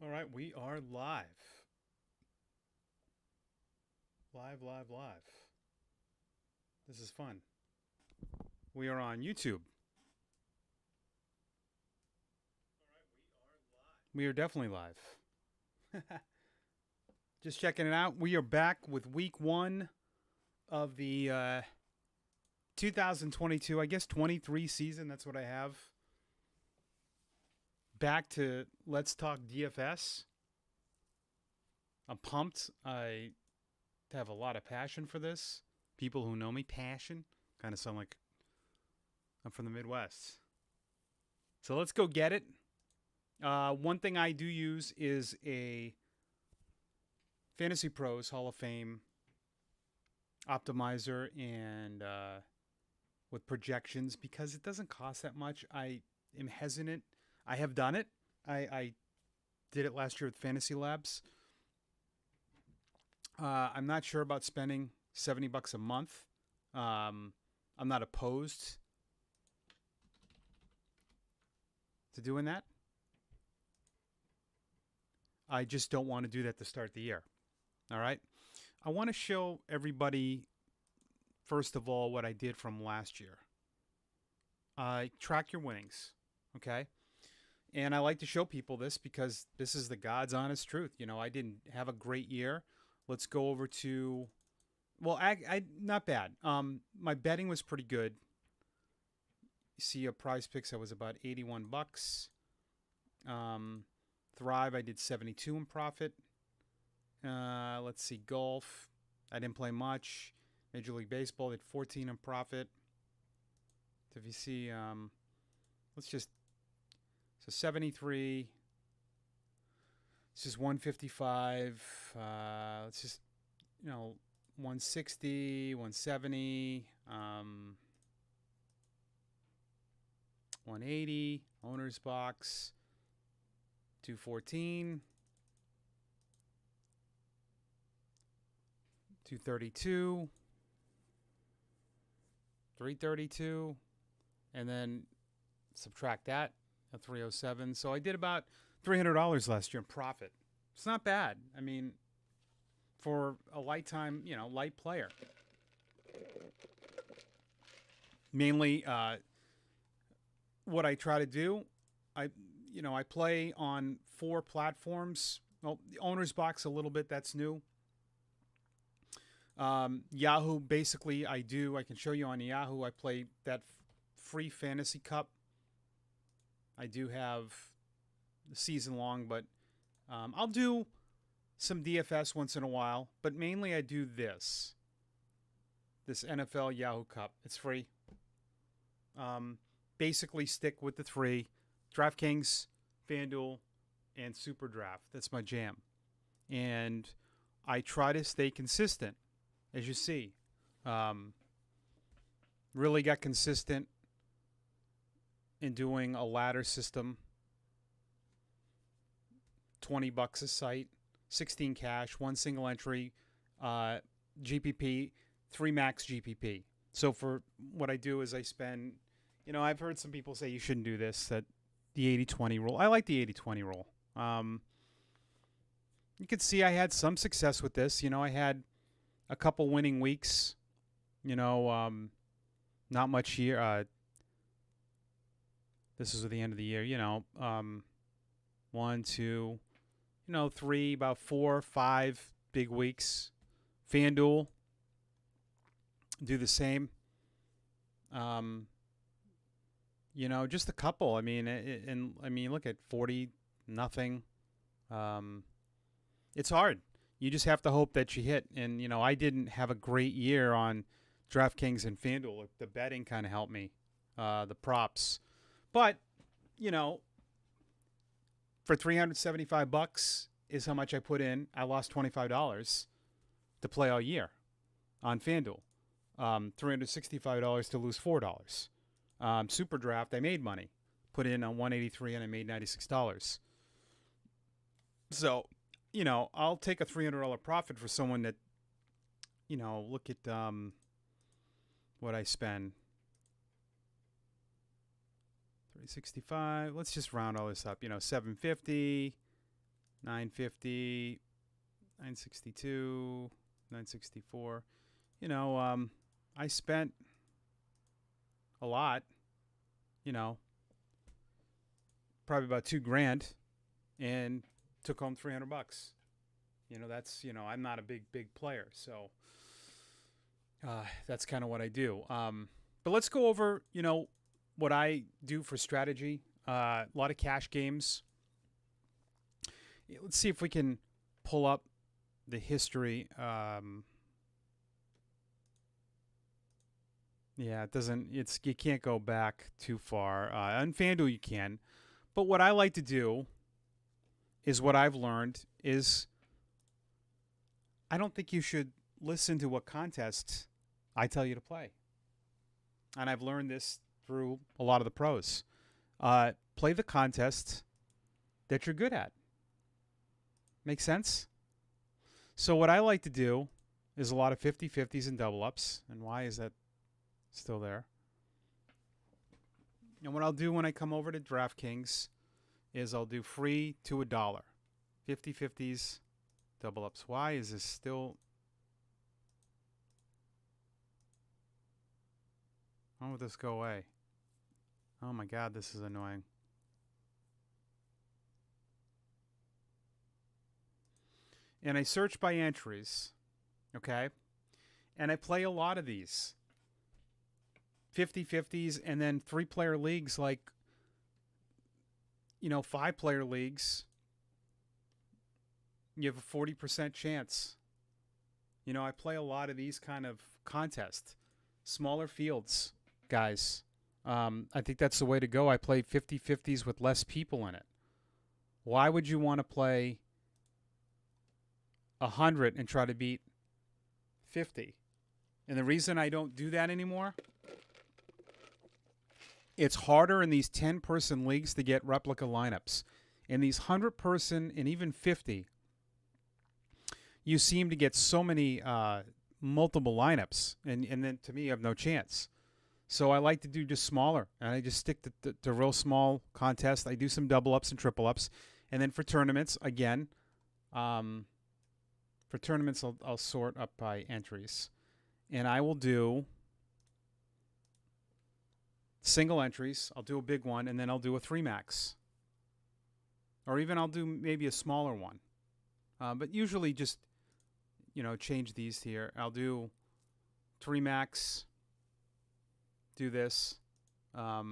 All right, we are live. Live, live, live. This is fun. We are on YouTube. We are definitely live. Just checking it out. We are back with week one of the 2022, I guess 23 season. That's what I have. Back to Let's Talk DFS. I'm pumped. I have a lot of passion for this. People who know me, passion. Kind of sound like I'm from the Midwest. So let's go get it. One thing I do use is a Fantasy Pros Hall of Fame optimizer and with projections because it doesn't cost that much. I am hesitant. I have done it. I did it last year with Fantasy Labs. I'm not sure about spending $70 a month. I'm not opposed to doing that. I just don't want to do that to start the year. All right. I want to show everybody, first of all, what I did from last year. Track your winnings. Okay. And I like to show people this because this is the God's honest truth. You know, I didn't have a great year. Let's go over to, well, I not bad. My betting was pretty good. You see a Prize Picks, I was about $81. Thrive, I did 72 in profit. Let's see, golf, I didn't play much. Major League Baseball did 14 in profit. So if you see, let's just, so 73. It's just 155. Let's just, 160, 170, 180, owner's box, 214, 232, 332, and then subtract that at 307. So I did about $300 last year in profit. It's not bad. I mean, for a lifetime, light player. Mainly, what I try to do, I play on 4 platforms. Well, the owner's box a little bit. That's new. Yahoo, basically, I can show you on Yahoo. I play that free fantasy cup. I do have the season long, but I'll do some DFS once in a while. But mainly, I do this NFL Yahoo Cup. It's free. Basically, stick with the 3: DraftKings, FanDuel, and Super Draft. That's my jam, and I try to stay consistent. As you see, really got consistent in doing a ladder system. $20 a site, 16 cash, 1 single entry, GPP, 3 max GPP. So for what I do is I spend, I've heard some people say you shouldn't do this, that the 80-20 rule. I like the 80-20 rule. You can see I had some success with this. I had a couple winning weeks, not much here. This is at the end of the year, 1, 2, 3, about 4, 5 big weeks. FanDuel, do the same. Just a couple. I mean, look at 40 nothing. It's hard. You just have to hope that you hit. And, I didn't have a great year on DraftKings and FanDuel. The betting kind of helped me, the props. But, for $375 is how much I put in. I lost $25 to play all year on FanDuel. $365 to lose $4. Super Draft, I made money. Put in on 183 and I made $96. So, I'll take a $300 profit for someone that, look at what I spend. 365. Let's just round all this up. 750. 950, 962, 964. I spent a lot, probably about $2,000 and took home $300. That's, I'm not a big player. So that's kind of what I do. But let's go over, what I do for strategy. A lot of cash games. Let's see if we can pull up the history. Yeah, it doesn't. You can't go back too far. On FanDuel you can, but what I like to do is what I've learned is I don't think you should listen to what contests I tell you to play, and I've learned this through a lot of the pros. Play the contests that you're good at. Make sense? So what I like to do is a lot of 50-50s and double ups. And why is that still there? And what I'll do when I come over to DraftKings is I'll do free to $1. 50-50s, double ups. Why is this still... Why won't this go away? Oh my God, this is annoying. And I search by entries, okay? And I play a lot of these 50-50s and then 3-player leagues, like, 5-player leagues. You have a 40% chance. I play a lot of these kind of contests. Smaller fields, guys. I think that's the way to go. I play 50-50s with less people in it. Why would you want to play 100 and try to beat 50? And the reason I don't do that anymore, it's harder in these 10-person leagues to get replica lineups. In these 100-person and even 50, you seem to get so many multiple lineups, and then to me, you have no chance. So I like to do just smaller, and I just stick to real small contests. I do some double ups and triple ups, and then for tournaments, again, for tournaments, I'll sort up by entries, and I will do single entries. I'll do a big one, and then I'll do a 3-max, or even I'll do maybe a smaller one. But usually just change these here. I'll do 3-max. Do this. 20.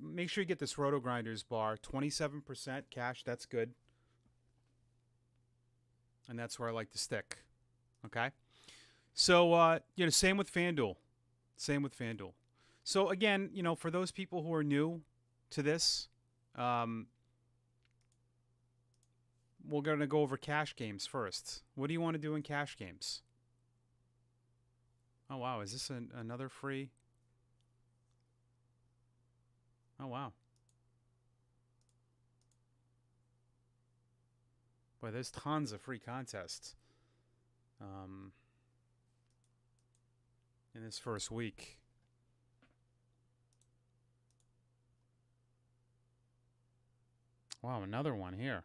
Make sure you get this Roto Grinders bar. 27% cash. That's good. And that's where I like to stick. Okay. So same with FanDuel. Same with FanDuel. So again, for those people who are new to this, we're going to go over cash games first. What do you want to do in cash games? Oh, wow. Is this another free? Oh, wow. Boy, there's tons of free contests in this first week. Wow, another one here.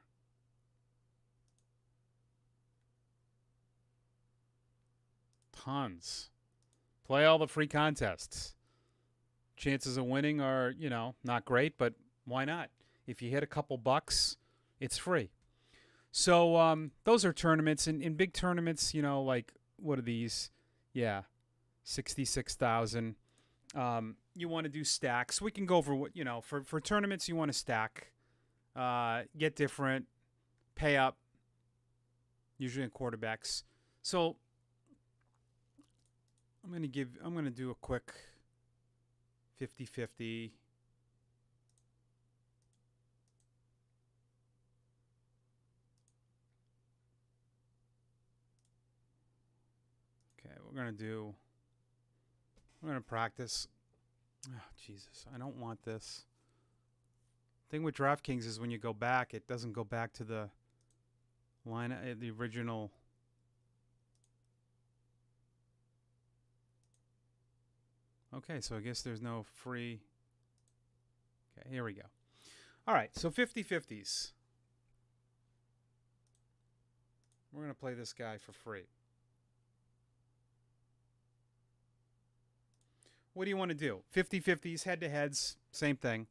Tons. Play all the free contests. Chances of winning are, not great, but why not? If you hit a couple bucks, it's free. So those are tournaments. In big tournaments, like, what are these? Yeah, 66,000. You want to do stacks. We can go over what, for tournaments, you want to stack, get different, pay up, usually in quarterbacks. So I'm going to do a quick 50-50. Okay, we're going to practice. Oh, Jesus, I don't want this. Thing with DraftKings is when you go back, it doesn't go back to the line, the original. Okay, so I guess there's no free. Okay, here we go. All right, so 50-50s. We're going to play this guy for free. What do you want to do? 50-50s, head-to-heads, same thing.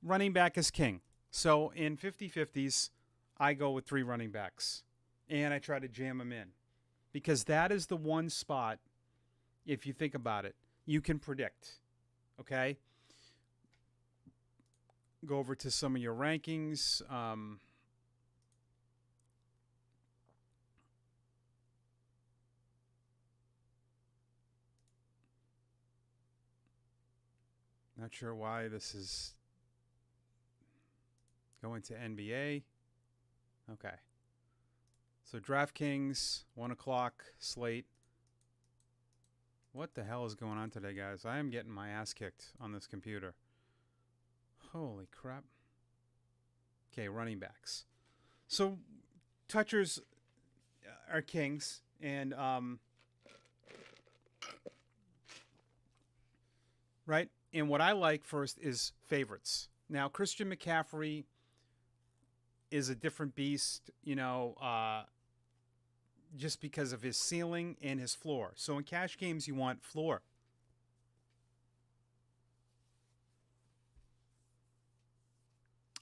Running back is king. So in 50-50s, I go with 3 running backs. And I try to jam them in. Because that is the one spot, if you think about it, you can predict. Okay? Go over to some of your rankings. Not sure why this is going to NBA. Okay. So DraftKings, 1 o'clock slate. What the hell is going on today, guys? I am getting my ass kicked on this computer. Holy crap. Okay, running backs. So touchers are kings. And, right? And what I like first is favorites. Now, Christian McCaffrey is a different beast, just because of his ceiling and his floor. So in cash games, you want floor.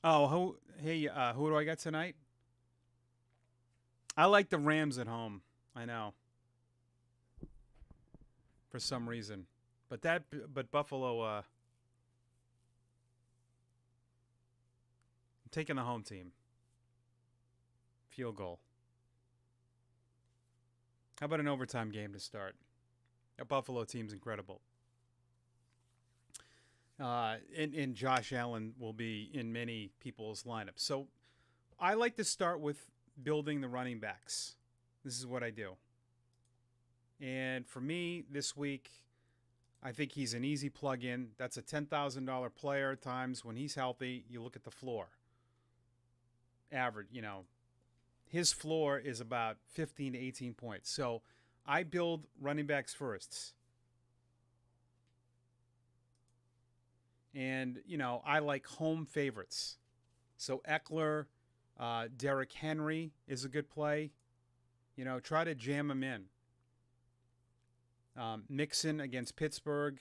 Oh, who do I got tonight? I like the Rams at home. I know. For some reason. But Buffalo, I'm taking the home team. Field goal. How about an overtime game to start? A Buffalo team's incredible. And Josh Allen will be in many people's lineups. So I like to start with building the running backs. This is what I do. And for me, this week, I think he's an easy plug-in. That's a $10,000 player times when he's healthy. You look at the floor. Average, his floor is about 15 to 18 points. So I build running backs first. And, I like home favorites. So Eckler, Derrick Henry is a good play. Try to jam him in. Mixon against Pittsburgh.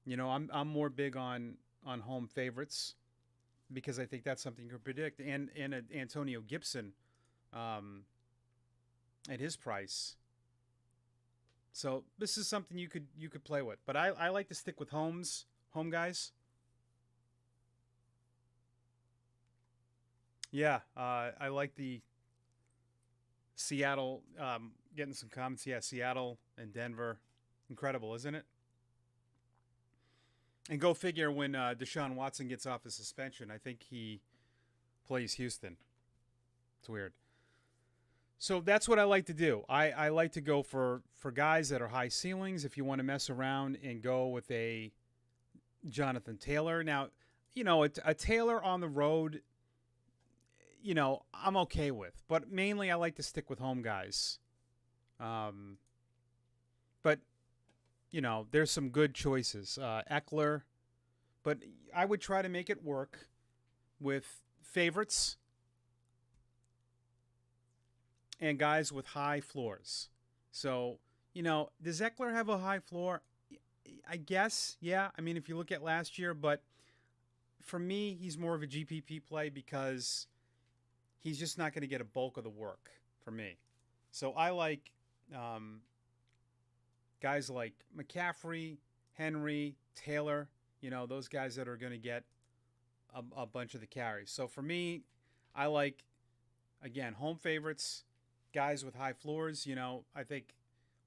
I'm more big on home favorites because I think that's something you can predict. And Antonio Gibson at his price. So this is something you could play with. But I like to stick with home guys. Yeah, I like the Seattle, getting some comments. Yeah, Seattle and Denver. Incredible, isn't it? And go figure when Deshaun Watson gets off his suspension. I think he plays Houston. It's weird. So that's what I like to do. I like to go for guys that are high ceilings. If you want to mess around and go with a Jonathan Taylor. Now, a Taylor on the road, I'm okay with. But mainly I like to stick with home guys. But, there's some good choices. Eckler. But I would try to make it work with favorites and guys with high floors. So, does Eckler have a high floor? I guess, yeah. I mean, if you look at last year, but for me, he's more of a GPP play because he's just not going to get a bulk of the work for me. So I like guys like McCaffrey, Henry, Taylor, those guys that are going to get a bunch of the carries. So for me, I like, again, home favorites, guys with high floors. I think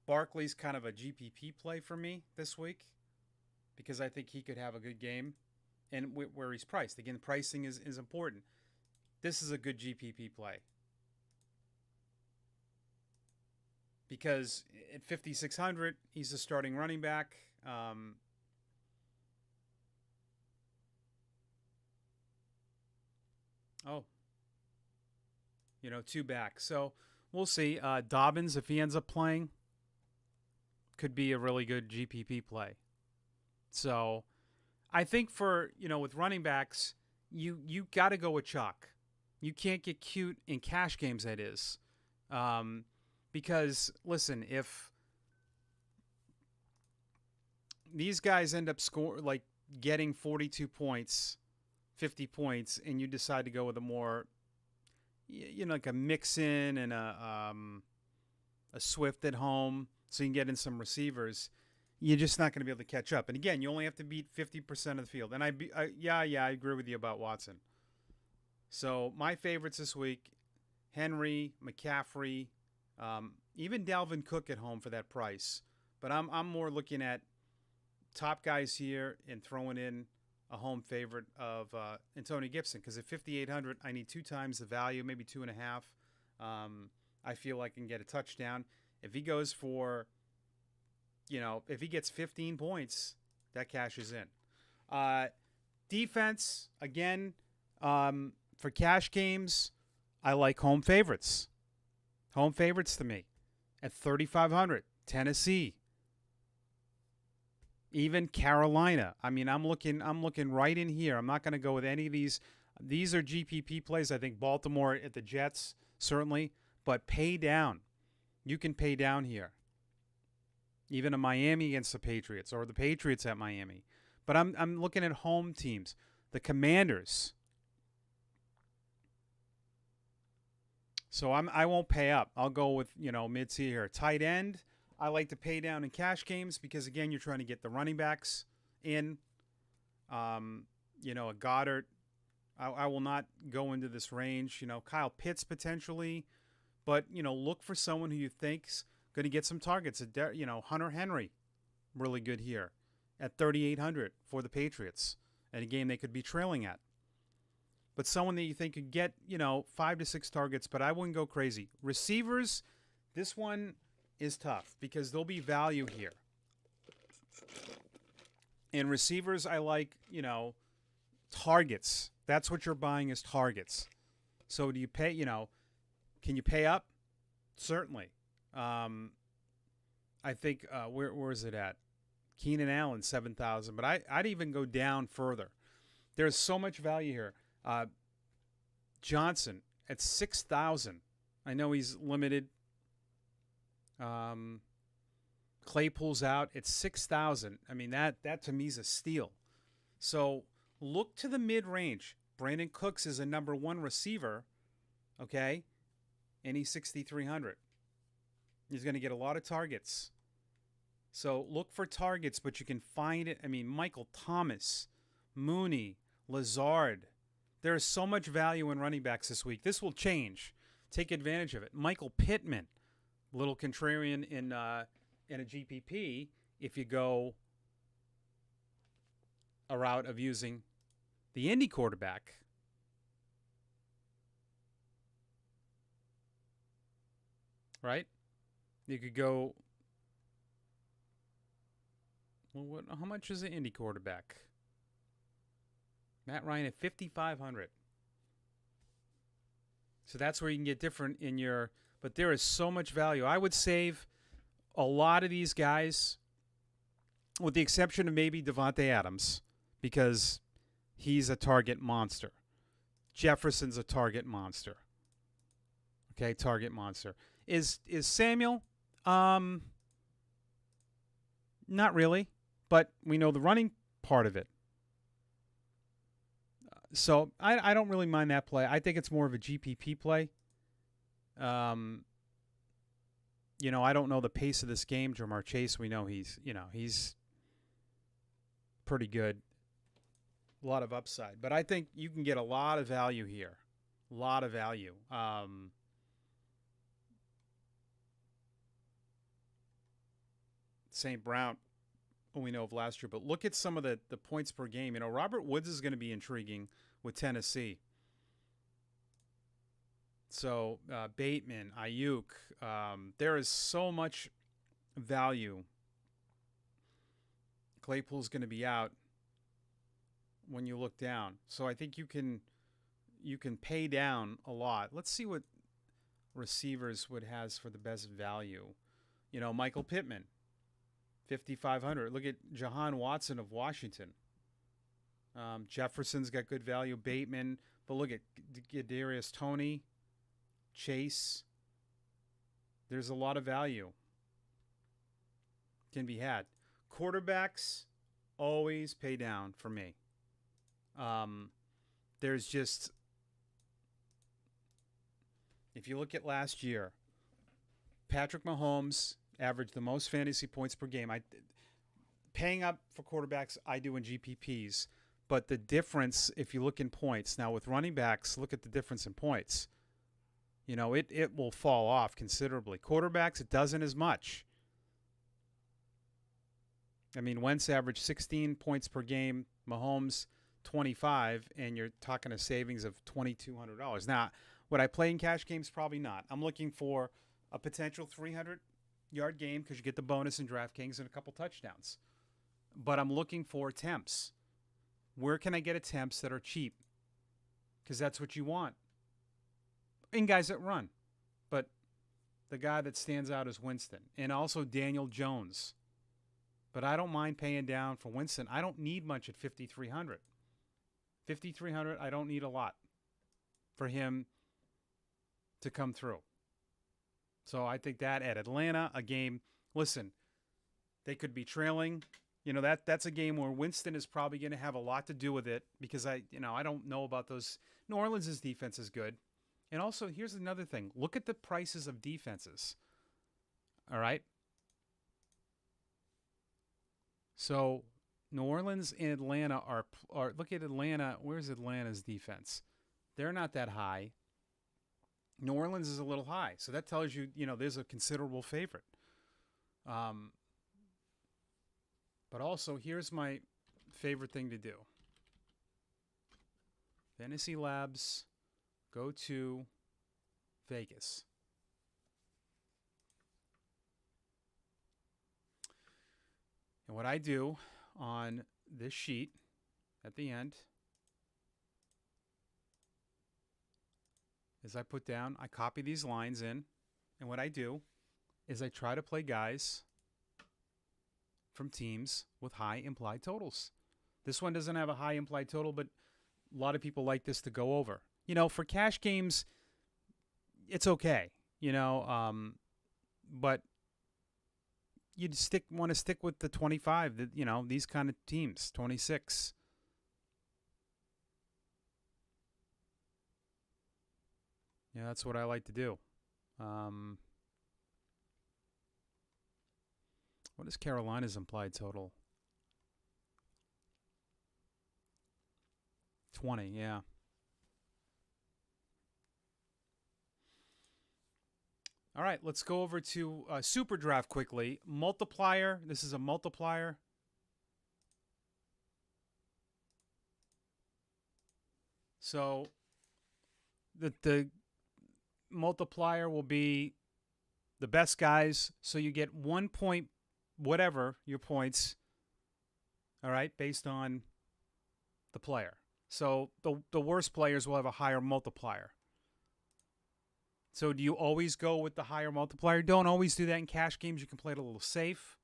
Barkley's kind of a GPP play for me this week because I think he could have a good game and where he's priced. Again, pricing is important. This is a good GPP play because at 5,600, he's a starting running back. Two back. So we'll see. Dobbins, if he ends up playing, could be a really good GPP play. So I think for, with running backs, you got to go with chalk. You can't get cute in cash games, that is. Because listen, if these guys end up getting 42 points, 50 points, and you decide to go with a more, like a Mixon and a Swift at home, so you can get in some receivers, you're just not going to be able to catch up. And again, you only have to beat 50% of the field. And I agree with you about Watson. So my favorites this week: Henry, McCaffrey, even Dalvin Cook at home for that price. But I'm more looking at top guys here and throwing in a home favorite of Antonio Gibson, because at 5,800, I need 2 times the value, maybe 2.5. I feel I can get a touchdown. If he goes for, if he gets 15 points, that cashes in. Defense, again, for cash games, I like home favorites. Home favorites to me at 3,500. Tennessee, even Carolina. I mean, I'm looking right in here. I'm not going to go with any of these. These are GPP plays. I think Baltimore at the Jets, certainly. But pay down. You can pay down here. Even a Miami against the Patriots, or the Patriots at Miami. But I'm looking at home teams. The Commanders. So I won't pay up. I'll go with, mid-tier here. Tight end, I like to pay down in cash games because, again, you're trying to get the running backs in. A Goddard. I will not go into this range. Kyle Pitts potentially. But, look for someone who you think's going to get some targets. Hunter Henry, really good here at 3,800 for the Patriots. And a game they could be trailing at. But someone that you think could get, 5 to 6 targets, but I wouldn't go crazy. Receivers, this one is tough because there'll be value here. And receivers, I like, targets. That's what you're buying is targets. So do you pay, can you pay up? Certainly. I think, where is it at? Keenan Allen, 7,000. But I'd even go down further. There's so much value here. Johnson at 6,000. I know he's limited. Claypool's out at 6,000. I mean, that to me is a steal. So look to the mid-range. Brandon Cooks is a number 1 receiver, okay? And he's 6,300. He's going to get a lot of targets. So look for targets, but you can find it. I mean, Michael Thomas, Mooney, Lazard. There is so much value in running backs this week. This will change. Take advantage of it. Michael Pittman, little contrarian in a GPP if you go a route of using the Indy quarterback. Right? You could go, well, how much is an Indy quarterback? Matt Ryan at 5,500. So that's where you can get different in your, but there is so much value. I would save a lot of these guys, with the exception of maybe Devontae Adams, because he's a target monster. Jefferson's a target monster. Okay, target monster. Is Samuel? Not really, but we know the running part of it. So I don't really mind that play. I think it's more of a GPP play. I don't know the pace of this game. Jamar Chase, we know he's pretty good. A lot of upside. But I think you can get a lot of value here. A lot of value. St. Brown, we know of last year. But look at some of the points per game. Robert Woods is going to be intriguing with Tennessee. So Bateman, Ayuk, there is so much value. Claypool's going to be out when you look down. So I think you can pay down a lot. Let's see what receivers Wood has for the best value. Michael Pittman, 5,500. Look at Jahan Watson of Washington. Jefferson's got good value. Bateman. But look at Kadarius Toney, Chase. There's a lot of value can be had. Quarterbacks always pay down for me. There's just, if you look at last year, Patrick Mahomes averaged the most fantasy points per game. Paying up for quarterbacks, I do in GPPs. But the difference, if you look in points, now with running backs, look at the difference in points. You know, it will fall off considerably. Quarterbacks, it doesn't as much. I mean, Wentz averaged 16 points per game, Mahomes 25, and you're talking a savings of $2,200. Now, would I play in cash games? Probably not. I'm looking for a potential 300-yard game because you get the bonus in DraftKings and a couple touchdowns. But I'm looking for attempts. Where can I get attempts that are cheap? Because that's what you want. And guys that run. But the guy that stands out is Winston. And also Daniel Jones. But I don't mind paying down for Winston. I don't need much at 5,300. 5,300, I don't need a lot for him to come through. So I think that at Atlanta, a game, listen, they could be trailing. You know, that's a game where Winston is probably going to have a lot to do with it because I don't know about those. New Orleans' defense is good. And also, here's another thing. Look at the prices of defenses. All right? So, New Orleans and Atlanta are look at Atlanta. Where's Atlanta's defense? They're not that high. New Orleans is a little high. So that tells you, there's a considerable favorite. But also, here's my favorite thing to do. Fantasy Labs, go to Vegas. And what I do on this sheet at the end is I copy these lines in, and what I do is I try to play guys from teams with high implied totals. This one doesn't have a high implied total, but a lot of people like this to go over. For cash games, it's okay, but you'd want to stick with the 25, these kind of teams, 26. Yeah, that's what I like to do. What is Carolina's implied total? 20, yeah. All right, let's go over to Super Draft quickly. Multiplier. This is a multiplier. So the multiplier will be the best guys. So you get 1 point, whatever your points, all right, based on the player. So the worst players will have a higher multiplier. So do you always go with the higher multiplier? Don't always do that in cash games. You can play it a little safe.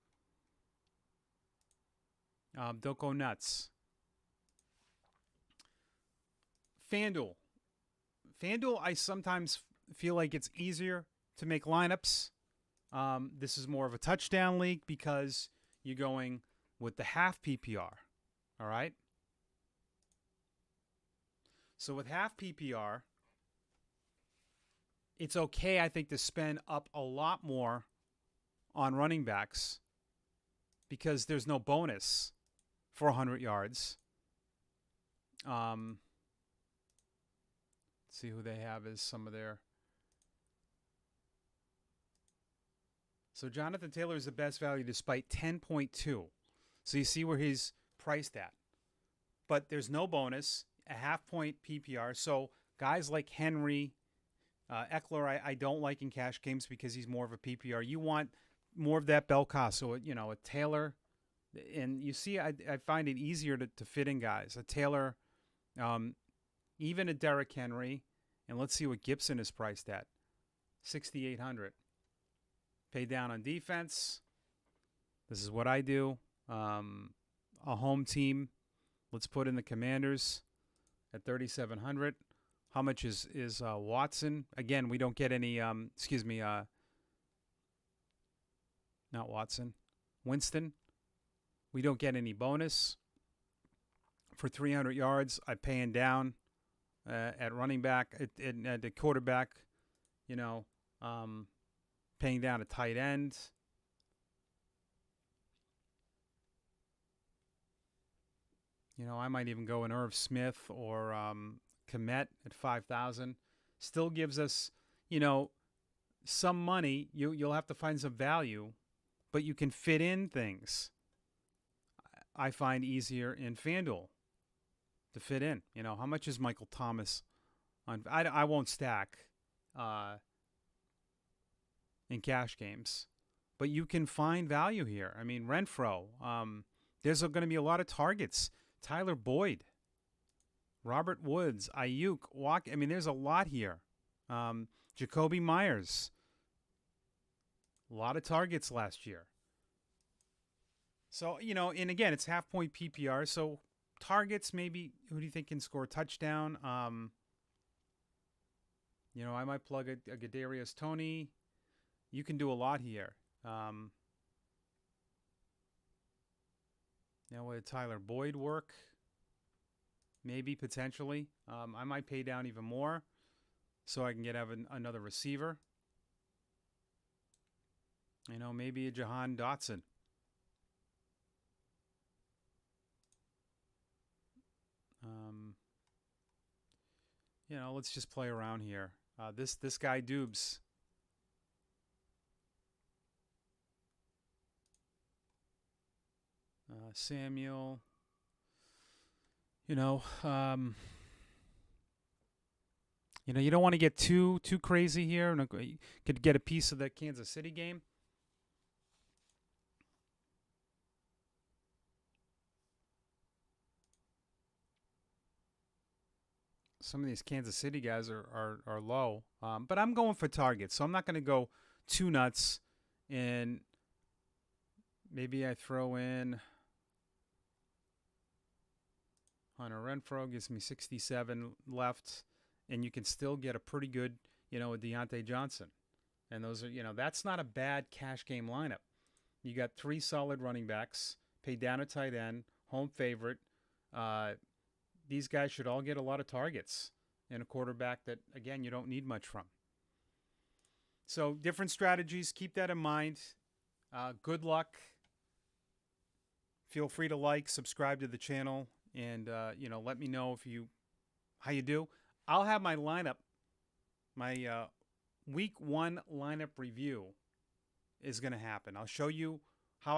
Don't go nuts. FanDuel. FanDuel, I sometimes feel like it's easier to make lineups. This is more of a touchdown league because you're going with the half PPR. All right? So with half PPR, it's okay, I think, to spend up a lot more on running backs because there's no bonus for 100 yards. Let's see who they have as some of their. So Jonathan Taylor is the best value despite 10.2. So you see where he's priced at. But there's no bonus, a half-point PPR. So guys like Henry, Eckler, I don't like in cash games because he's more of a PPR. You want more of that bell cost. So, a Taylor. And you see, I find it easier to fit in guys. A Taylor, even a Derrick Henry. And let's see what Gibson is priced at. 6,800. Pay down on defense. This is what I do. A home team. Let's put in the Commanders at 3,700. How much is Watson? Again, we don't get any, Not Watson. Winston. We don't get any bonus. For 300 yards, I'm paying down at running back, at the quarterback, you know, paying down a tight end. You know, I might even go in Irv Smith or Komet at 5,000. Still gives us, you know, some money. You'll have to find some value, but you can fit in things. I find easier in FanDuel to fit in. You know, how much is Michael Thomas on? I won't stack in cash games, but you can find value here. I mean, Renfro. There's going to be a lot of targets. Tyler Boyd, Robert Woods, Ayuk, Walk. I mean, there's a lot here. Jacoby Myers. A lot of targets last year. So, you know, and again, it's half-point PPR. So targets, maybe, who do you think can score a touchdown? You know, I might plug a Kadarius Toney. You can do a lot here. Now, would Tyler Boyd work? Maybe, potentially. I might pay down even more so I can have another receiver. You know, maybe a Jahan Dotson. You know, let's just play around here. This guy Dubes. Samuel. You know, you don't want to get too crazy here. You could get a piece of the Kansas City game. Some of these Kansas City guys are low, but I'm going for targets, so I'm not going to go too nuts. And maybe I throw in Hunter Renfro, gives me 67 left, and you can still get a pretty good, with Deontay Johnson. And those are, that's not a bad cash game lineup. You got 3 solid running backs, pay down a tight end, home favorite. These guys should all get a lot of targets, and a quarterback that, again, you don't need much from. So different strategies. Keep that in mind. Good luck. Feel free to like, subscribe to the channel, and let me know how you do. I'll have my lineup, my week 1 lineup review is going to happen. I'll show you how I